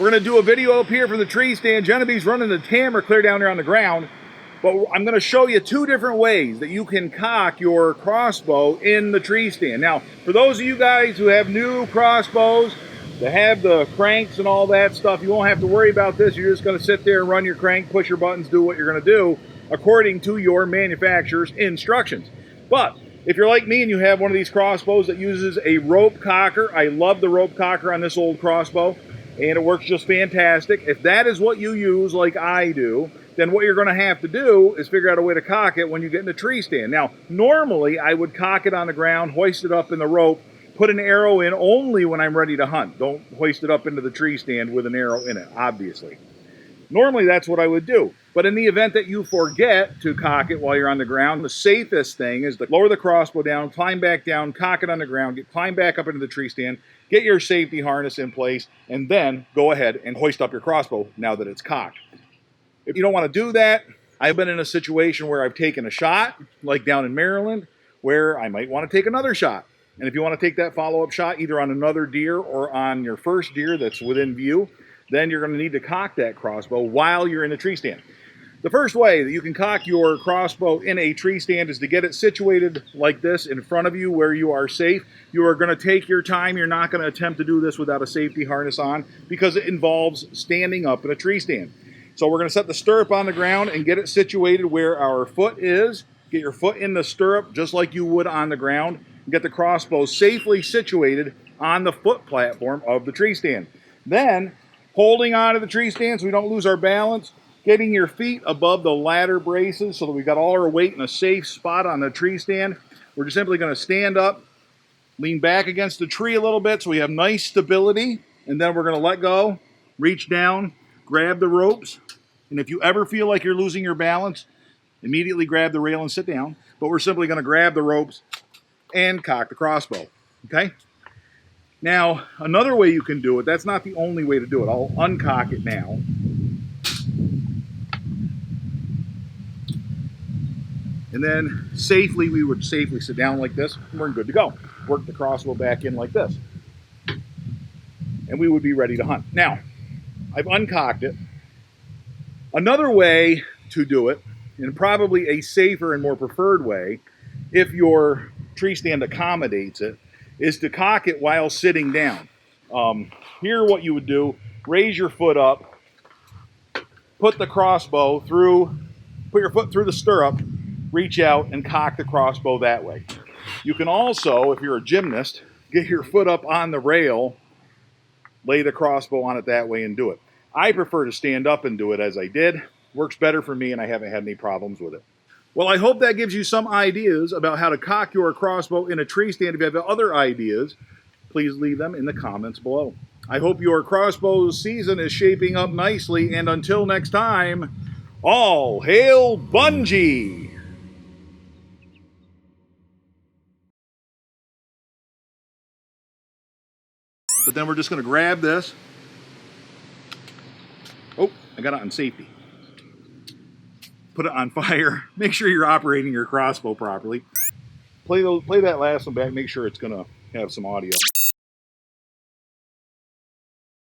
We're going to do a video up here from the tree stand. Genevieve's running the camera clear down there on the ground. But I'm going to show you two different ways that you can cock your crossbow in the tree stand. Now, for those of you guys who have new crossbows, that have the cranks and all that stuff, you won't have to worry about this. You're just going to sit there and run your crank, push your buttons, do what you're going to do according to your manufacturer's instructions. But if you're like me and you have one of these crossbows that uses a rope cocker, I love the rope cocker on this old crossbow, and it works just fantastic. If that is what you use like I do, then what you're going to have to do is figure out a way to cock it when you get in the tree stand. Now, normally I would cock it on the ground, hoist it up in the rope, put an arrow in only when I'm ready to hunt. Don't hoist it up into the tree stand with an arrow in it, obviously. Normally that's what I would do. But in the event that you forget to cock it while you're on the ground, the safest thing is to lower the crossbow down, climb back down, cock it on the ground, climb back up into the tree stand, get your safety harness in place, and then go ahead and hoist up your crossbow now that it's cocked. If you don't want to do that, I've been in a situation where I've taken a shot, like down in Maryland, where I might want to take another shot. And if you want to take that follow-up shot either on another deer or on your first deer that's within view, then you're going to need to cock that crossbow while you're in the tree stand. The first way that you can cock your crossbow in a tree stand is to get it situated like this in front of you where you are safe. You are going to take your time. You're not going to attempt to do this without a safety harness on because it involves standing up in a tree stand. So we're going to set the stirrup on the ground and get it situated where our foot is. Get your foot in the stirrup just like you would on the ground. Get the crossbow safely situated on the foot platform of the tree stand. Then, holding onto the tree stand so we don't lose our balance, getting your feet above the ladder braces so that we've got all our weight in a safe spot on the tree stand. We're just simply going to stand up, lean back against the tree a little bit so we have nice stability, and then we're going to let go, reach down, grab the ropes, and if you ever feel like you're losing your balance, immediately grab the rail and sit down. But we're simply going to grab the ropes and cock the crossbow, okay? Now, another way you can do it, that's not the only way to do it. I'll uncock it now. And then we would safely sit down like this, and we're good to go. Work the crossbow back in like this. And we would be ready to hunt. Now, I've uncocked it. Another way to do it, and probably a safer and more preferred way, if your tree stand accommodates it, is to cock it while sitting down. Here what you would do, raise your foot up, put the crossbow through, put your foot through the stirrup, reach out and cock the crossbow that way. You can also, if you're a gymnast, get your foot up on the rail, lay the crossbow on it that way and do it. I prefer to stand up and do it as I did. Works better for me and I haven't had any problems with it. Well, I hope that gives you some ideas about how to cock your crossbow in a tree stand. If you have other ideas, please leave them in the comments below. I hope your crossbow season is shaping up nicely, and until next time, all hail Bungie! But then we're just going to grab this. Oh, I got it on safety. Put it on fire. Make sure you're operating your crossbow properly. Play that last one back. Make sure it's going to have some audio.